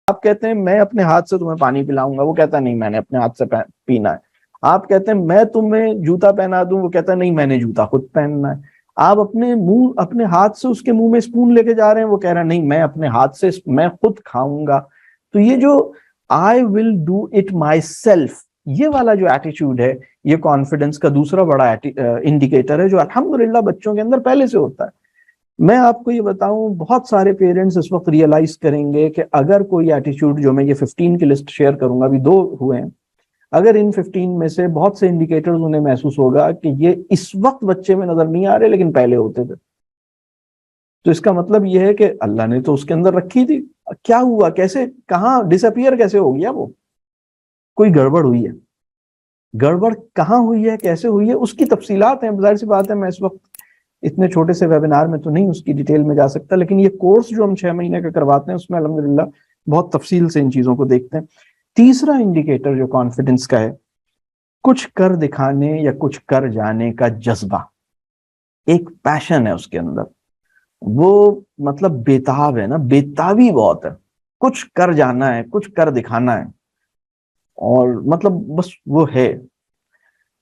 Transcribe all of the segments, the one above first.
آپ کہتے ہیں میں اپنے ہاتھ سے تمہیں پانی پلاؤں گا، وہ کہتا ہے نہیں میں نے اپنے ہاتھ سے پینا ہے. آپ کہتے ہیں میں تمہیں جوتا پہنا دوں، وہ کہتا ہے نہیں میں نے جوتا خود پہننا ہے. آپ اپنے ہاتھ سے اس کے منہ میں اسپون لے کے جا رہے ہیں، وہ کہہ رہا ہے نہیں میں اپنے ہاتھ سے میں خود کھاؤں گا. تو یہ جو I will do it myself، یہ والا جو ایٹیچیوڈ ہے، یہ کانفیڈنس کا دوسرا بڑا انڈیکیٹر ہے جو الحمدللہ بچوں کے اندر پہلے سے ہوتا ہے. میں آپ کو یہ بتاؤں، بہت سارے پیرنٹس اس وقت ریئلائز کریں گے کہ اگر کوئی ایٹیچیوڈ، جو میں یہ 15 کی لسٹ شیئر کروں گا، ابھی 2 ہوئے ہیں، اگر ان 15 میں سے بہت سے انڈیکیٹرز انہیں محسوس ہوگا کہ یہ اس وقت بچے میں نظر نہیں آ رہے لیکن پہلے ہوتے تھے، تو اس کا مطلب یہ ہے کہ اللہ نے تو اس کے اندر رکھی تھی. کیا ہوا، کیسے، کہاں ڈس اپیئر کیسے ہو گیا؟ وہ کوئی گڑبڑ ہوئی ہے. گڑبڑ کہاں ہوئی ہے، کیسے ہوئی ہے، اس کی تفصیلات ہیں. ظاہر سی بات ہے میں اس وقت اتنے چھوٹے سے ویبینار میں تو نہیں اس کی ڈیٹیل میں جا سکتا، لیکن یہ کورس جو ہم 6 مہینے کا کرواتے ہیں اس میں الحمدللہ بہت تفصیل سے ان چیزوں کو دیکھتے ہیں. تیسرا انڈیکیٹر جو کانفیڈنس کا ہے، کچھ کر دکھانے یا کچھ کر جانے کا جذبہ، ایک پیشن ہے اس کے اندر. وہ مطلب بےتاب ہے نا، بےتابی بہت ہے، کچھ کر جانا ہے، کچھ کر دکھانا ہے، اور مطلب بس وہ ہے.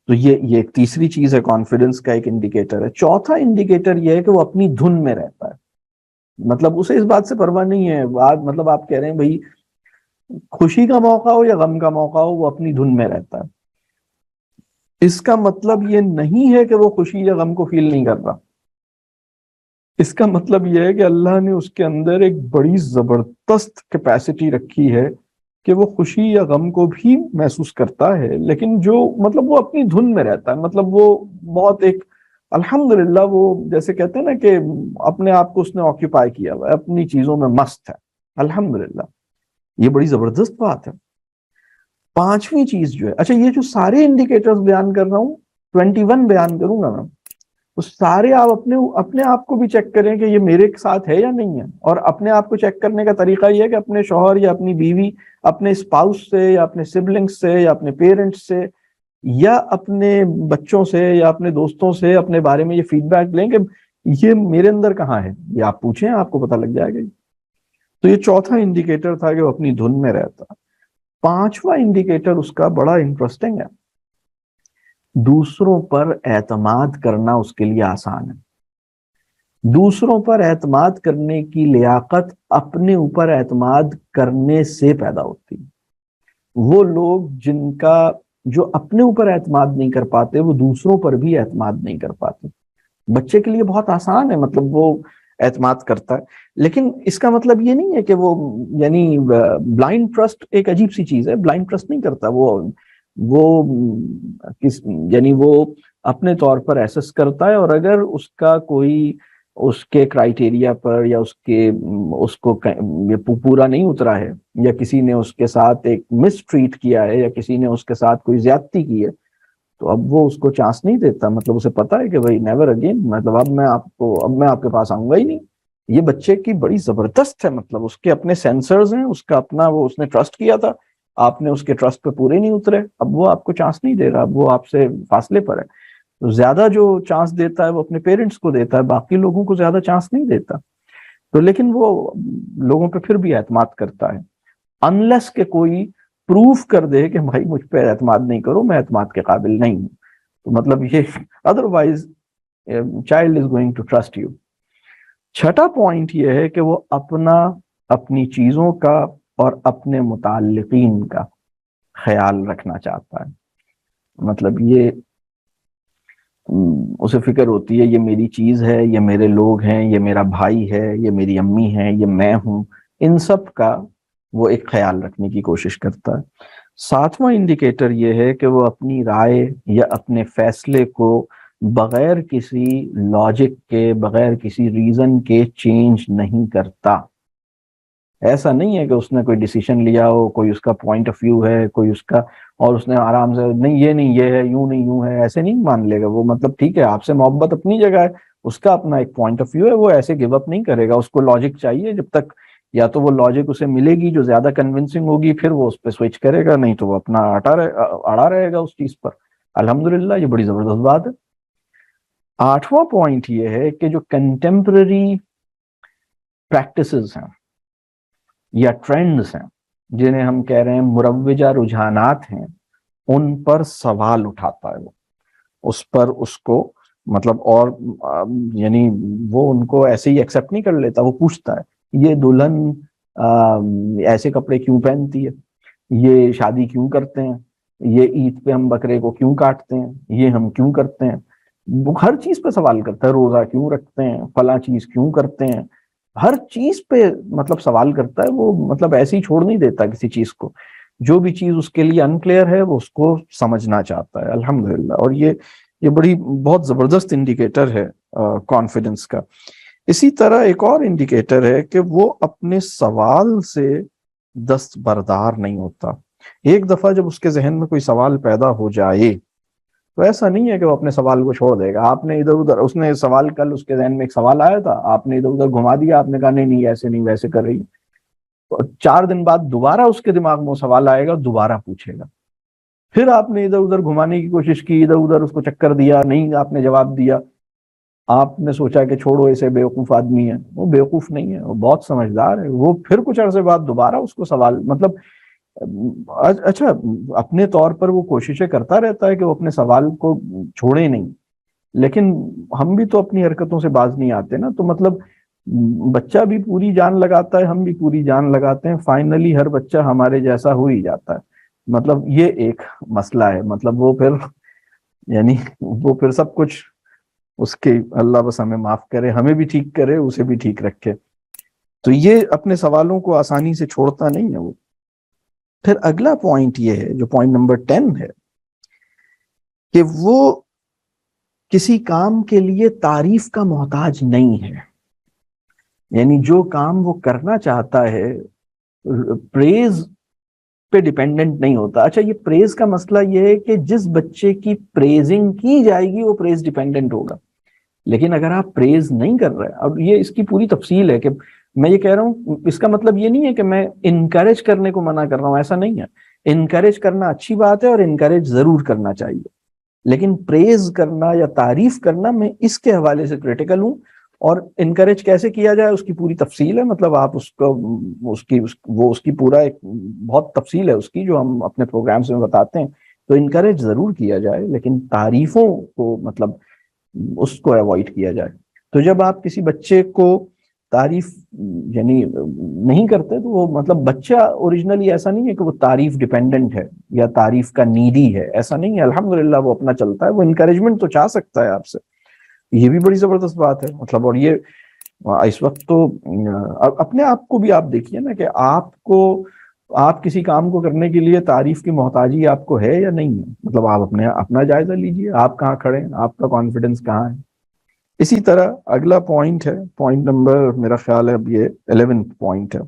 تو یہ ایک تیسری چیز ہے، کانفیڈنس کا ایک انڈیکیٹر ہے. چوتھا انڈیکیٹر یہ ہے کہ وہ اپنی دھن میں رہتا ہے، مطلب اسے اس بات سے پرواہ نہیں ہے. مطلب آپ کہہ رہے ہیں بھائی خوشی کا موقع ہو یا غم کا موقع ہو، وہ اپنی دھن میں رہتا ہے. اس کا مطلب یہ نہیں ہے کہ وہ خوشی یا غم کو فیل نہیں کر رہا. اس کا مطلب یہ ہے کہ اللہ نے اس کے اندر ایک بڑی زبردست کیپیسٹی رکھی ہے کہ وہ خوشی یا غم کو بھی محسوس کرتا ہے، لیکن جو مطلب وہ اپنی دھن میں رہتا ہے. مطلب وہ بہت ایک الحمدللہ، وہ جیسے کہتے ہیں نا کہ اپنے آپ کو اس نے آکیوپائی کیا ہوا ہے، اپنی چیزوں میں مست ہے الحمدللہ. یہ بڑی زبردست بات ہے. پانچویں چیز جو ہے، اچھا یہ جو سارے انڈیکیٹرز بیان کر رہا ہوں، 21 بیان کروں گا میں، وہ سارے آپ اپنے آپ کو بھی چیک کریں کہ یہ میرے ساتھ ہے یا نہیں ہے. اور اپنے آپ کو چیک کرنے کا طریقہ یہ ہے کہ اپنے شوہر یا اپنی بیوی، اپنے اسپاؤس سے یا اپنے سبلنگس سے یا اپنے پیرنٹس سے یا اپنے بچوں سے یا اپنے دوستوں سے اپنے بارے میں یہ فیڈ بیک لیں کہ یہ میرے اندر کہاں ہے. یہ آپ پوچھیں، آپ کو پتہ لگ جائے گا. تو یہ چوتھا انڈیکیٹر تھا کہ وہ اپنی دھن میں رہتا. پانچواں انڈیکیٹر اس کا بڑا انٹرسٹنگ ہے، دوسروں پر اعتماد کرنا اس کے لیے آسان ہے. دوسروں پر اعتماد کرنے کی لیاقت اپنے اوپر اعتماد کرنے سے پیدا ہوتی ہے. وہ لوگ جن کا جو اپنے اوپر اعتماد نہیں کر پاتے، وہ دوسروں پر بھی اعتماد نہیں کر پاتے. بچے کے لیے بہت آسان ہے، مطلب وہ اعتماد کرتا ہے، لیکن اس کا مطلب یہ نہیں ہے کہ وہ یعنی بلائنڈ ٹرسٹ ایک عجیب سی چیز ہے. بلائنڈ ٹرسٹ نہیں کرتا یعنی وہ اپنے طور پر ایسس کرتا ہے، اور اگر اس کا کوئی اس کے کرائیٹیریا پر یا اس کو پورا نہیں اترا ہے، یا کسی نے اس کے ساتھ ایک مس ٹریٹ کیا ہے، یا کسی نے اس کے ساتھ کوئی زیادتی کی ہے، تو اب وہ اس کو چانس نہیں دیتا. مطلب اسے پتا ہے کہ بھائی نیور اگین، مطلب اب میں آپ کے پاس آؤں گا ہی نہیں. یہ بچے کی بڑی زبردست ہے، مطلب اس کے اپنے سینسرز ہیں، اس کا اپنا، وہ اس نے ٹرسٹ کیا تھا، آپ نے اس کے ٹرسٹ پہ پورے نہیں اترے، اب وہ آپ کو چانس نہیں دے رہا، اب وہ آپ سے فاصلے پر ہے. زیادہ جو چانس دیتا ہے وہ اپنے پیرنٹس کو دیتا ہے، باقی لوگوں کو زیادہ چانس نہیں دیتا. تو لیکن وہ لوگوں پہ پھر بھی اعتماد کرتا ہے، انلیس کہ کوئی پروف کر دے کہ بھائی مجھ پہ اعتماد نہیں کرو، میں اعتماد کے قابل نہیں ہوں. تو مطلب یہ otherwise child is going to trust you. چھٹا پوائنٹ یہ ہے کہ وہ اپنی چیزوں کا اور اپنے متعلقین کا خیال رکھنا چاہتا ہے. مطلب یہ اسے فکر ہوتی ہے یہ میری چیز ہے، یہ میرے لوگ ہیں، یہ میرا بھائی ہے، یہ میری امی ہے، یہ میں ہوں، ان سب کا وہ ایک خیال رکھنے کی کوشش کرتا ہے. ساتواں انڈیکیٹر یہ ہے کہ وہ اپنی رائے یا اپنے فیصلے کو بغیر کسی لاجک کے، بغیر کسی ریزن کے چینج نہیں کرتا. ایسا نہیں ہے کہ اس نے کوئی ڈیسیشن لیا ہو، کوئی اس کا پوائنٹ آف ویو ہے، کوئی اس کا، اور اس نے آرام سے نہیں یہ ہے، یوں نہیں یوں ہے، ایسے نہیں مان لے گا وہ. مطلب ٹھیک ہے آپ سے محبت اپنی جگہ ہے، اس کا اپنا ایک پوائنٹ آف ویو ہے، وہ ایسے گیو اپ نہیں کرے گا. اس کو لاجک چاہیے، جب تک یا تو وہ لاجک اسے ملے گی جو زیادہ کنونسنگ ہوگی پھر وہ اس پہ سوئچ کرے گا، نہیں تو وہ اپنا اڑا رہے گا اس چیز پر. الحمدللہ یہ بڑی زبردست بات ہے. آٹھواں پوائنٹ یہ ہے کہ جو کنٹمپرری پریکٹسز ہیں یا ٹرینڈز ہیں جنہیں ہم کہہ رہے ہیں مروجہ رجحانات ہیں، ان پر سوال اٹھاتا ہے وہ، اس پر اس کو مطلب اور یعنی وہ ان کو ایسے ہی ایکسیپٹ نہیں کر لیتا، وہ پوچھتا ہے یہ دلہن ایسے کپڑے کیوں پہنتی ہے، یہ شادی کیوں کرتے ہیں، یہ عید پہ ہم بکرے کو کیوں کاٹتے ہیں، یہ ہم کیوں کرتے ہیں، وہ ہر چیز پہ سوال کرتا ہے، روزہ کیوں رکھتے ہیں، فلاں چیز کیوں کرتے ہیں، ہر چیز پہ مطلب سوال کرتا ہے وہ، مطلب ایسے ہی چھوڑ نہیں دیتا کسی چیز کو، جو بھی چیز اس کے لیے انکلیئر ہے وہ اس کو سمجھنا چاہتا ہے الحمدللہ۔ اور یہ بڑی بہت زبردست انڈیکیٹر ہے کانفیڈنس کا۔ اسی طرح ایک اور انڈیکیٹر ہے کہ وہ اپنے سوال سے دستبردار نہیں ہوتا۔ ایک دفعہ جب اس کے ذہن میں کوئی سوال پیدا ہو جائے تو ایسا نہیں ہے کہ وہ اپنے سوال کو چھوڑ دے گا۔ آپ نے ادھر ادھر، اس نے سوال کل اس کے ذہن میں ایک سوال آیا تھا، آپ نے ادھر ادھر گھما دیا، آپ نے کہا نہیں نہیں ایسے نہیں ویسے کر رہی، 4 دن بعد دوبارہ اس کے دماغ میں وہ سوال آئے گا، دوبارہ پوچھے گا، پھر آپ نے ادھر ادھر گھمانے کی کوشش کی، ادھر ادھر اس کو چکر دیا، نہیں آپ نے جواب دیا، آپ نے سوچا کہ چھوڑو اسے بیوقوف آدمی ہے، وہ بیوقوف نہیں ہے، وہ بہت سمجھدار ہے، وہ پھر کچھ عرصے بعد دوبارہ اس کو سوال مطلب اچھا اپنے طور پر وہ کوششیں کرتا رہتا ہے کہ وہ اپنے سوال کو چھوڑے نہیں، لیکن ہم بھی تو اپنی حرکتوں سے باز نہیں آتے نا، تو مطلب بچہ بھی پوری جان لگاتا ہے، ہم بھی پوری جان لگاتے ہیں، فائنلی ہر بچہ ہمارے جیسا ہو ہی جاتا ہے، مطلب یہ ایک مسئلہ ہے، مطلب وہ پھر یعنی وہ پھر سب کچھ اس کے اللہ بس ہمیں معاف کرے، ہمیں بھی ٹھیک کرے، اسے بھی ٹھیک رکھے، تو یہ اپنے سوالوں کو آسانی سے چھوڑتا نہیں ہے وہ۔ پھر اگلا پوائنٹ یہ ہے جو پوائنٹ نمبر 10 ہے کہ وہ کسی کام کے لیے تعریف کا محتاج نہیں ہے، یعنی جو کام وہ کرنا چاہتا ہے پریز پہ ڈیپینڈنٹ نہیں ہوتا۔ اچھا یہ پریز کا مسئلہ یہ ہے کہ جس بچے کی پریزنگ کی جائے گی وہ پریز ڈیپینڈنٹ ہوگا، لیکن اگر آپ پریز نہیں کر رہے، اب یہ اس کی پوری تفصیل ہے کہ میں یہ کہہ رہا ہوں، اس کا مطلب یہ نہیں ہے کہ میں انکریج کرنے کو منع کر رہا ہوں، ایسا نہیں ہے، انکریج کرنا اچھی بات ہے اور انکریج ضرور کرنا چاہیے، لیکن پریز کرنا یا تعریف کرنا میں اس کے حوالے سے کریٹیکل ہوں، اور انکریج کیسے کیا جائے اس کی پوری تفصیل ہے، مطلب آپ اس کو اس کی پورا ایک بہت تفصیل ہے اس کی جو ہم اپنے پروگرامز میں بتاتے ہیں، تو انکریج ضرور کیا جائے لیکن تعریفوں کو مطلب اس کو ایوائڈ کیا جائے۔ تو جب آپ کسی بچے کو تعریف یعنی نہیں کرتے تو وہ مطلب بچہ اوریجنلی ایسا نہیں ہے کہ وہ تعریف ڈیپینڈنٹ ہے یا تعریف کا نیڈی ہے، ایسا نہیں ہے، الحمدللہ وہ اپنا چلتا ہے، وہ انکریجمنٹ تو چاہ سکتا ہے آپ سے، یہ بھی بڑی زبردست بات ہے مطلب۔ اور یہ اس وقت تو اپنے آپ کو بھی آپ دیکھیے نا کہ آپ کسی کام کو کرنے کے لیے تعریف کی محتاجی آپ کو ہے یا نہیں ہے، مطلب آپ اپنا جائزہ لیجئے، آپ کہاں کھڑے ہیں، آپ کا کانفیڈنس کہاں ہے۔ اسی طرح اگلا پوائنٹ ہے، پوائنٹ نمبر میرا خیال ہے اب یہ 11 پوائنٹ ہے،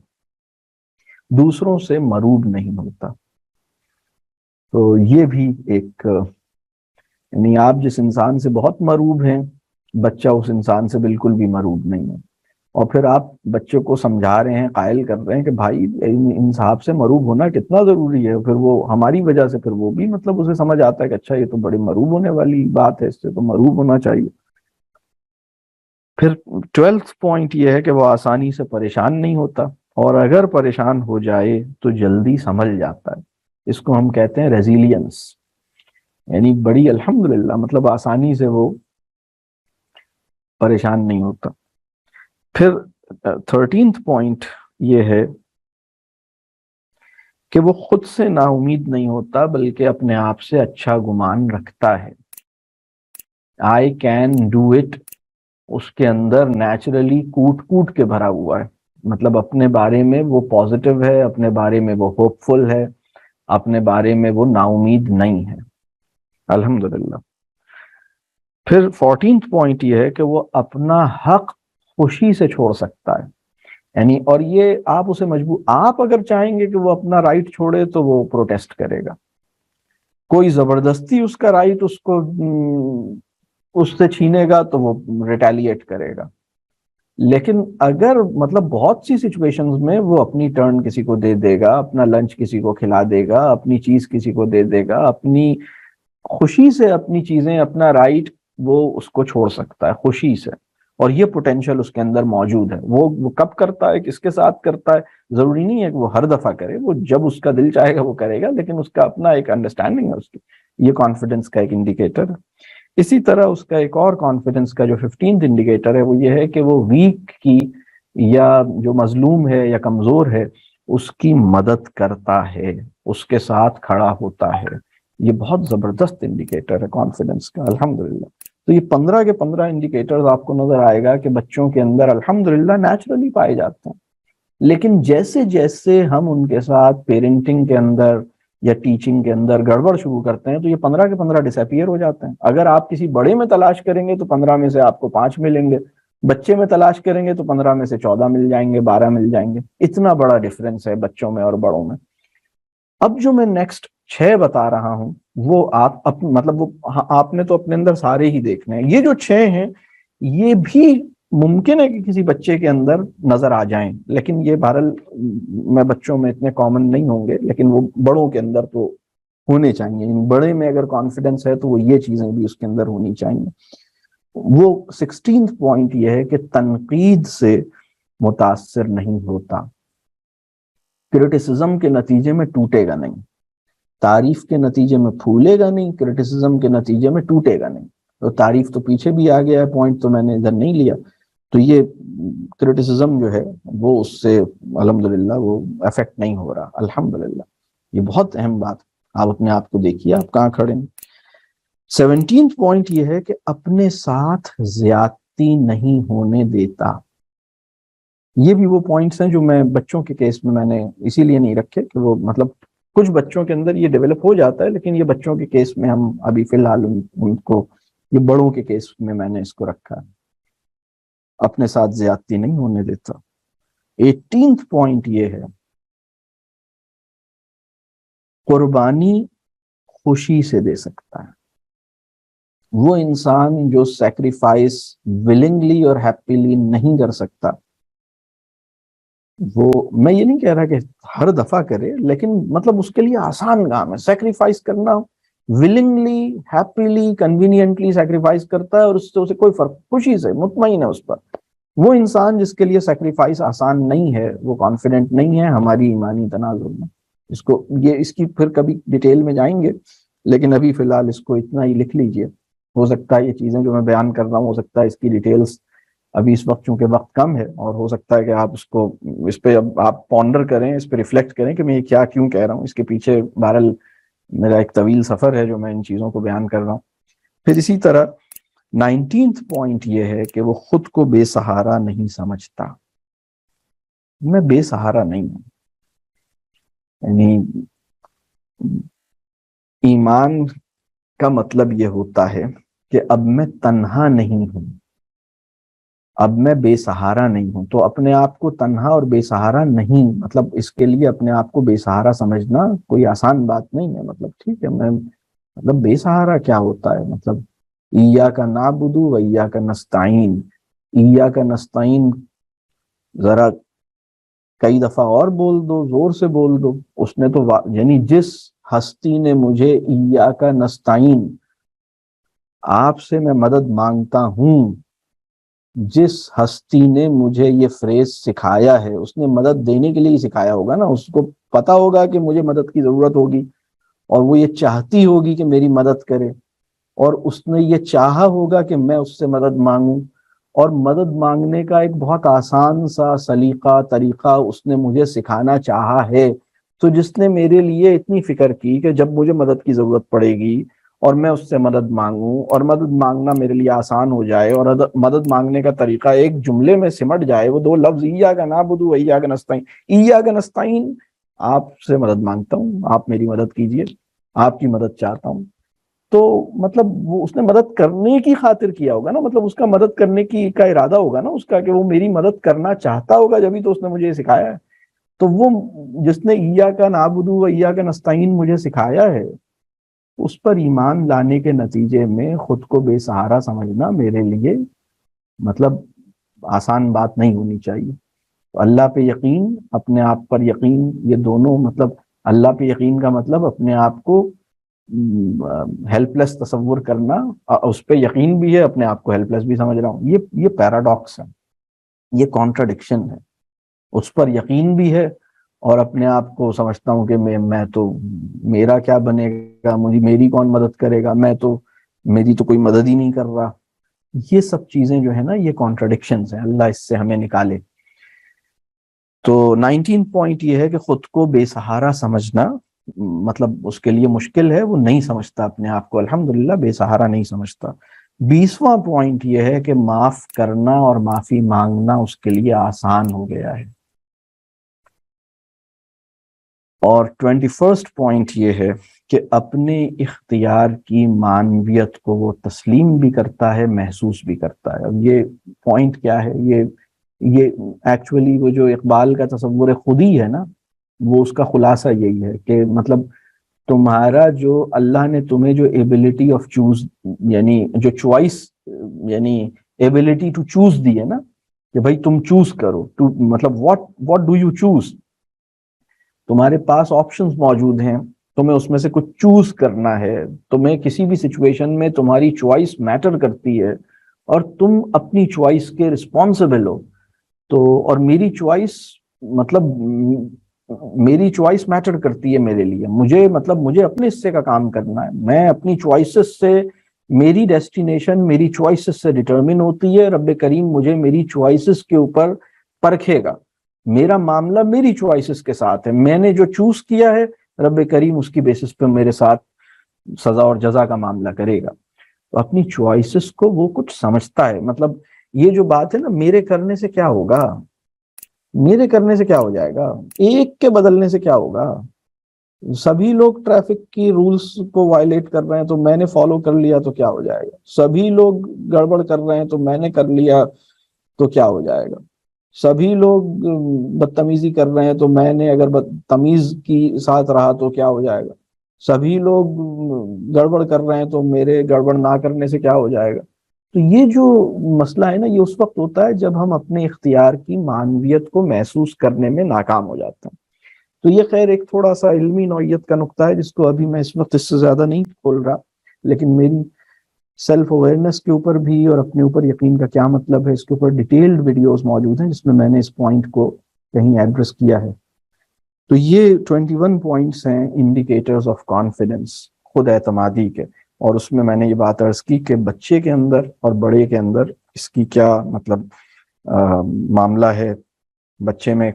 دوسروں سے مرعوب نہیں ہوتا۔ تو یہ بھی ایک یعنی آپ جس انسان سے بہت مرعوب ہیں، بچہ اس انسان سے بالکل بھی مرعوب نہیں ہے، اور پھر آپ بچے کو سمجھا رہے ہیں، قائل کر رہے ہیں کہ بھائی ان صاحب سے مرعوب ہونا کتنا ضروری ہے، پھر وہ ہماری وجہ سے پھر وہ بھی مطلب اسے سمجھ آتا ہے کہ اچھا یہ تو بڑے مرعوب ہونے والی بات ہے، اس سے تو مرعوب ہونا چاہیے۔ پھر 12 پوائنٹ یہ ہے کہ وہ آسانی سے پریشان نہیں ہوتا، اور اگر پریشان ہو جائے تو جلدی سنبھل جاتا ہے، اس کو ہم کہتے ہیں ریزیلینس، یعنی بڑی الحمدللہ مطلب آسانی سے وہ پریشان نہیں ہوتا۔ پھر 13 پوائنٹ یہ ہے کہ وہ خود سے نا امید نہیں ہوتا بلکہ اپنے آپ سے اچھا گمان رکھتا ہے، آئی کین ڈو اٹ اس کے اندر نیچرلی کوٹ کے بھرا ہوا ہے، مطلب اپنے بارے میں وہ پازیٹیو ہے، اپنے بارے میں وہ ہوپ فل ہے، اپنے بارے میں وہ نا امید نہیں ہے الحمدللہ۔ پھر 14 پوائنٹ یہ ہے کہ وہ اپنا حق خوشی سے چھوڑ سکتا ہے، یعنی اور یہ آپ اسے مجبور، آپ اگر چاہیں گے کہ وہ اپنا رائٹ چھوڑے تو وہ پروٹیسٹ کرے گا، کوئی زبردستی اس کا رائٹ اس کو اس سے چھینے گا تو وہ ریٹیلیٹ کرے گا، لیکن اگر مطلب بہت سی سچویشنز میں وہ اپنی ٹرن کسی کو دے دے گا، اپنا لنچ کسی کو کھلا دے گا، اپنی چیز کسی کو دے دے گا، اپنی خوشی سے اپنی چیزیں، اپنا رائٹ وہ اس کو چھوڑ سکتا ہے خوشی سے، اور یہ پوٹینشیل اس کے اندر موجود ہے. وہ کب کرتا ہے, کس کے ساتھ کرتا ہے, ضروری نہیں ہے کہ وہ ہر دفعہ کرے, وہ جب اس کا دل چاہے گا وہ کرے گا, لیکن اس کا اپنا ایک انڈرسٹینڈنگ ہے اس کی. یہ کانفیڈنس کا ایک انڈیکیٹر ہے. اسی طرح اس کا ایک اور کانفیڈنس کا جو 15th انڈیکیٹر ہے وہ یہ ہے کہ وہ ویک کی یا جو مظلوم ہے یا کمزور ہے اس کی مدد کرتا ہے, اس کے ساتھ کھڑا ہوتا ہے. یہ بہت زبردست انڈیکیٹر ہے کانفیڈنس کا الحمدللہ. تو یہ 15 کے 15 انڈیکیٹرز آپ کو نظر آئے گا کہ بچوں کے اندر الحمدللہ نیچرلی پائے جاتے ہیں. لیکن جیسے جیسے ہم ان کے ساتھ پیرنٹنگ کے اندر یا ٹیچنگ کے اندر گڑبڑ شروع کرتے ہیں تو یہ 15 کے 15 ڈس اپیئر ہو جاتے ہیں. اگر آپ کسی بڑے میں تلاش کریں گے تو 15 میں سے آپ کو 5 ملیں گے, بچے میں تلاش کریں گے تو 15 میں سے 14 مل جائیں گے, 12 مل جائیں گے. اتنا بڑا ڈفرینس ہے بچوں میں اور بڑوں میں. اب جو میں نیکسٹ 6 بتا رہا ہوں وہ آپ مطلب وہ آپ نے تو اپنے اندر سارے ہی دیکھنے ہیں. یہ جو 6 ہیں یہ بھی ممکن ہے کہ کسی بچے کے اندر نظر آ جائیں, لیکن یہ بہرحال میں بچوں میں اتنے کامن نہیں ہوں گے, لیکن وہ بڑوں کے اندر تو ہونے چاہیے. بڑے میں اگر کانفیڈنس ہے تو وہ یہ چیزیں بھی اس کے اندر ہونی چاہیے. وہ 16th پوائنٹ یہ ہے کہ تنقید سے متاثر نہیں ہوتا, کرٹیسزم کے نتیجے میں ٹوٹے گا نہیں, تعریف کے نتیجے میں پھولے گا نہیں, کرٹیسزم کے نتیجے میں ٹوٹے گا نہیں. تو تعریف تو پیچھے بھی آ گیا ہے, پوائنٹ تو میں نے ادھر نہیں لیا. تو یہ کرٹیسزم جو ہے وہ اس سے الحمدللہ وہ افیکٹ نہیں ہو رہا الحمدللہ. یہ بہت اہم بات. آپ اپنے آپ کو دیکھیے آپ کہاں کھڑے ہیں. 17th پوائنٹ یہ ہے کہ اپنے ساتھ زیادتی نہیں ہونے دیتا. یہ بھی وہ پوائنٹس ہیں جو میں بچوں کے کیس میں نے اسی لیے نہیں رکھے کہ وہ مطلب کچھ بچوں کے اندر یہ ڈیولپ ہو جاتا ہے, لیکن یہ بچوں کے کیس میں ہم ابھی فی الحال ان کو, یہ بڑوں کے کیس میں نے اس کو رکھا ہے. اپنے ساتھ زیادتی نہیں ہونے دیتا. 18th پوائنٹ یہ ہے قربانی خوشی سے دے سکتا ہے. وہ انسان جو سیکریفائس ولنگلی اور ہیپیلی نہیں کر سکتا, وہ میں یہ نہیں کہہ رہا کہ ہر دفعہ کرے, لیکن مطلب اس کے لیے آسان کام ہے سیکریفائس کرنا. ولنگلی ہیپیلی کنوینئنٹلی سیکریفائس کرتا ہے اور اس سے اسے کوئی فرق, خوشی سے مطمئن ہے اس پر. وہ انسان جس کے لیے سیکریفائس آسان نہیں ہے وہ کانفیڈنٹ نہیں ہے ہماری ایمانی تناظر میں. اس کی پھر کبھی ڈیٹیل میں جائیں گے, لیکن ابھی فی الحال اس کو اتنا ہی لکھ لیجئے. ہو سکتا ہے یہ چیزیں جو میں بیان کر رہا ہوں, ہو سکتا ہے اس کی ڈیٹیلز ابھی اس وقت چونکہ وقت کم ہے, اور ہو سکتا ہے کہ آپ اس پہ اب آپ پونڈر کریں, اس پہ ریفلیکٹ کریں کہ میں یہ کیوں کہہ رہا ہوں. اس کے پیچھے بہرحال میرا ایک طویل سفر ہے جو میں ان چیزوں کو بیان کر رہا ہوں. پھر اسی طرح 19th پوائنٹ یہ ہے کہ وہ خود کو بے سہارا نہیں سمجھتا. میں بے سہارا نہیں ہوں, یعنی ایمان کا مطلب یہ ہوتا ہے کہ اب میں تنہا نہیں ہوں, اب میں بے سہارا نہیں ہوں. تو اپنے آپ کو تنہا اور بے سہارا نہیں, مطلب اس کے لیے اپنے آپ کو بے سہارا سمجھنا کوئی آسان بات نہیں ہے. مطلب ٹھیک ہے, میں مطلب بے سہارا کیا ہوتا ہے, مطلب ایاک نعبد و ایاک نستعین. ایاک نستعین ذرا کئی دفعہ اور بول دو, زور سے بول دو. اس نے تو یعنی جس ہستی نے مجھے ایاک نستعین, آپ سے میں مدد مانگتا ہوں, جس ہستی نے مجھے یہ فریز سکھایا ہے, اس نے مدد دینے کے لیے ہی سکھایا ہوگا نا. اس کو پتا ہوگا کہ مجھے مدد کی ضرورت ہوگی اور وہ یہ چاہتی ہوگی کہ میری مدد کرے, اور اس نے یہ چاہا ہوگا کہ میں اس سے مدد مانگوں. اور مدد مانگنے کا ایک بہت آسان سا سلیقہ طریقہ اس نے مجھے سکھانا چاہا ہے. تو جس نے میرے لیے اتنی فکر کی کہ جب مجھے مدد کی ضرورت پڑے گی اور میں اس سے مدد مانگوں, اور مدد مانگنا میرے لیے آسان ہو جائے, اور مدد مانگنے کا طریقہ ایک جملے میں سمٹ جائے, وہ 2 لفظ ایاک نعبد و ایاک نستعین. ایاک نستعین, آپ سے مدد مانگتا ہوں, آپ میری مدد کیجئے, آپ کی مدد چاہتا ہوں. تو مطلب وہ اس نے مدد کرنے کی خاطر کیا ہوگا نا, مطلب اس کا مدد کرنے کی کا ارادہ ہوگا نا اس کا, کہ وہ میری مدد کرنا چاہتا ہوگا, جبھی تو اس نے مجھے یہ سکھایا ہے. تو وہ جس نے ایاک نعبد و ایاک نستعین مجھے سکھایا ہے, اس پر ایمان لانے کے نتیجے میں خود کو بے سہارا سمجھنا میرے لیے مطلب آسان بات نہیں ہونی چاہیے. اللہ پہ یقین, اپنے آپ پر یقین, یہ دونوں مطلب اللہ پہ یقین کا مطلب اپنے آپ کو ہیلپ لیس تصور کرنا، اس پہ یقین بھی ہے، اپنے آپ کو ہیلپ لیس بھی سمجھ رہا ہوں، یہ پیراڈاکس ہے، یہ کانٹراڈکشن ہے. اس پر یقین بھی ہے اور اپنے آپ کو سمجھتا ہوں کہ میں تو میرا کیا بنے گا، میری کون مدد کرے گا، میری تو کوئی مدد ہی نہیں کر رہا. یہ سب چیزیں جو ہے نا یہ کانٹراڈکشنز ہیں، اللہ اس سے ہمیں نکالے. تو 19 پوائنٹ یہ ہے کہ خود کو بے سہارا سمجھنا، مطلب اس کے لیے مشکل ہے، وہ نہیں سمجھتا اپنے آپ کو الحمدللہ بے سہارا نہیں سمجھتا. 20واں پوائنٹ یہ ہے کہ معاف کرنا اور معافی مانگنا اس کے لیے آسان ہو گیا ہے. اور 21 پوائنٹ یہ ہے کہ اپنے اختیار کی معنویت کو وہ تسلیم بھی کرتا ہے، محسوس بھی کرتا ہے. اب یہ پوائنٹ کیا ہے، یہ ایکچولی وہ جو اقبال کا تصور خودی ہے نا، وہ اس کا خلاصہ یہی ہے کہ مطلب تمہارا جو اللہ نے تمہیں جو ایبلٹی آف چوز، یعنی جو چوائس، یعنی ایبلٹی ٹو چوز دی ہے نا، کہ بھائی تم چوز کرو، مطلب واٹ ڈو یو چوز، تمہارے پاس آپشنز موجود ہیں، تمہیں اس میں سے کچھ چوز کرنا ہے. تمہیں کسی بھی سچویشن میں تمہاری چوائس میٹر کرتی ہے اور تم اپنی چوائس کے رسپانسبل ہو. تو اور میری چوائس، مطلب میری چوائس میٹر کرتی ہے میرے لیے، مجھے اپنے حصے کا کام کرنا ہے. میں اپنی چوائسز سے، میری ڈیسٹینیشن میری چوائسز سے ڈٹرمن ہوتی ہے. رب کریم مجھے میری چوائسز کے اوپر پرکھے گا، میرا معاملہ میری چوائسز کے ساتھ ہے. میں نے جو چوز کیا ہے رب کریم اس کی بیسس پہ میرے ساتھ سزا اور جزا کا معاملہ کرے گا. تو اپنی چوائسز کو وہ کچھ سمجھتا ہے. مطلب یہ جو بات ہے نا، میرے کرنے سے کیا ہوگا، میرے کرنے سے کیا ہو جائے گا، ایک کے بدلنے سے کیا ہوگا، سبھی لوگ ٹریفک کی رولز کو وائلیٹ کر رہے ہیں تو میں نے فالو کر لیا تو کیا ہو جائے گا، سبھی لوگ گڑبڑ کر رہے ہیں تو میں نے کر لیا تو کیا ہو جائے گا، سبھی لوگ بدتمیزی کر رہے ہیں تو میں نے اگر بدتمیز کی ساتھ رہا تو کیا ہو جائے گا، سبھی لوگ گڑبڑ کر رہے ہیں تو میرے گڑبڑ نہ کرنے سے کیا ہو جائے گا. تو یہ جو مسئلہ ہے نا، یہ اس وقت ہوتا ہے جب ہم اپنے اختیار کی معنویت کو محسوس کرنے میں ناکام ہو جاتے ہیں. تو یہ خیر ایک تھوڑا سا علمی نوعیت کا نقطہ ہے جس کو ابھی میں اس وقت اس سے زیادہ نہیں کھول رہا، لیکن میری سیلف اویئرنیس کے اوپر بھی اور اپنے اوپر یقین کا کیا مطلب ہے اس کے اوپر ڈیٹیلڈ ویڈیوز موجود ہیں جس میں نے اس پوائنٹ کو کہیں ایڈریس کیا ہے. تو یہ 21 پوائنٹس ہیں انڈیکیٹرز آف کانفیڈنس، خود اعتمادی کے. اور اس میں نے یہ بات عرض کی کہ بچے کے اندر اور بڑے کے اندر اس کی کیا مطلب معاملہ ہے. بچے میں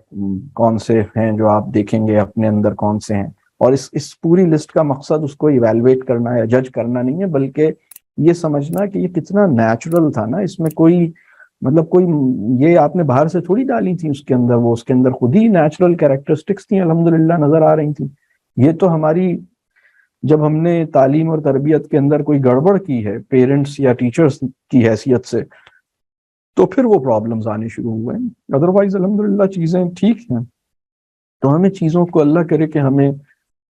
کون سے ہیں جو آپ دیکھیں گے، اپنے اندر کون سے ہیں. اور اس پوری لسٹ کا مقصد اس کو ایویلویٹ کرنا یا جج کرنا نہیں ہے، بلکہ یہ سمجھنا کہ یہ کتنا نیچرل تھا نا، اس میں کوئی یہ آپ نے باہر سے تھوڑی ڈالی تھی اس کے اندر، وہ اس کے اندر خود ہی نیچرل کیریکٹرسٹکس تھیں، الحمدللہ نظر آ رہی تھیں. یہ تو ہماری جب ہم نے تعلیم اور تربیت کے اندر کوئی گڑبڑ کی ہے پیرنٹس یا ٹیچرز کی حیثیت سے، تو پھر وہ پرابلمز آنے شروع ہوئے ہیں. ادروائز الحمدللہ چیزیں ٹھیک ہیں. تو ہمیں چیزوں کو اللہ کرے کہ ہمیں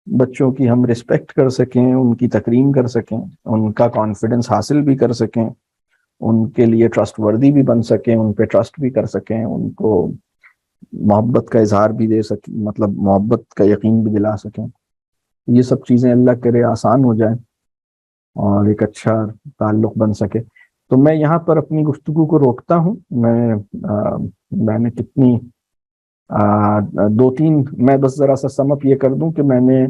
بچوں کی ہم رسپیکٹ کر سکیں، ان کی تکریم کر سکیں، ان کا کانفیڈنس حاصل بھی کر سکیں، ان کے لیے ٹرسٹ وردی بھی بن سکیں، ان پہ ٹرسٹ بھی کر سکیں، ان کو محبت کا اظہار بھی دے سکیں، مطلب محبت کا یقین بھی دلا سکیں. یہ سب چیزیں اللہ کرے آسان ہو جائیں اور ایک اچھا تعلق بن سکے. تو میں یہاں پر اپنی گفتگو کو روکتا ہوں. میں نے کتنی 2-3 میں بس ذرا سا سم اپ یہ کر دوں کہ میں نے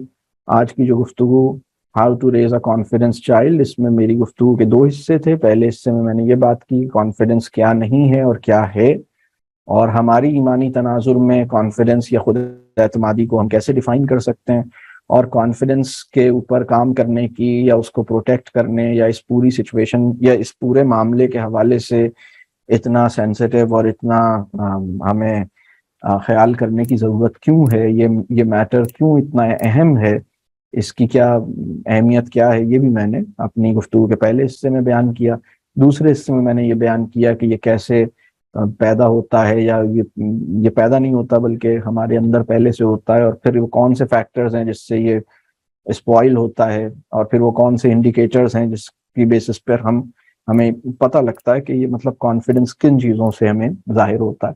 آج کی جو گفتگو how to raise a confidence child, اس میں میری گفتگو کے 2 حصے تھے. پہلے حصے میں نے یہ بات کی کانفیڈنس کیا نہیں ہے اور کیا ہے، اور ہماری ایمانی تناظر میں کانفیڈنس یا خود اعتمادی کو ہم کیسے ڈیفائن کر سکتے ہیں، اور کانفیڈنس کے اوپر کام کرنے کی یا اس کو پروٹیکٹ کرنے یا اس پوری سچویشن یا اس پورے معاملے کے حوالے سے اتنا سینسیٹیو اور اتنا ہمیں خیال کرنے کی ضرورت کیوں ہے، یہ میٹر کیوں اتنا اہم ہے، اس کی کیا اہمیت کیا ہے، یہ بھی میں نے اپنی گفتگو کے پہلے حصے میں بیان کیا. دوسرے حصے میں نے یہ بیان کیا کہ یہ کیسے پیدا ہوتا ہے، یا یہ پیدا نہیں ہوتا بلکہ ہمارے اندر پہلے سے ہوتا ہے، اور پھر وہ کون سے فیکٹرز ہیں جس سے یہ اسپوائل ہوتا ہے، اور پھر وہ کون سے انڈیکیٹرز ہیں جس کی بیسس پر ہمیں پتہ لگتا ہے کہ یہ مطلب کانفیڈنس کن چیزوں سے ہمیں ظاہر ہوتا ہے.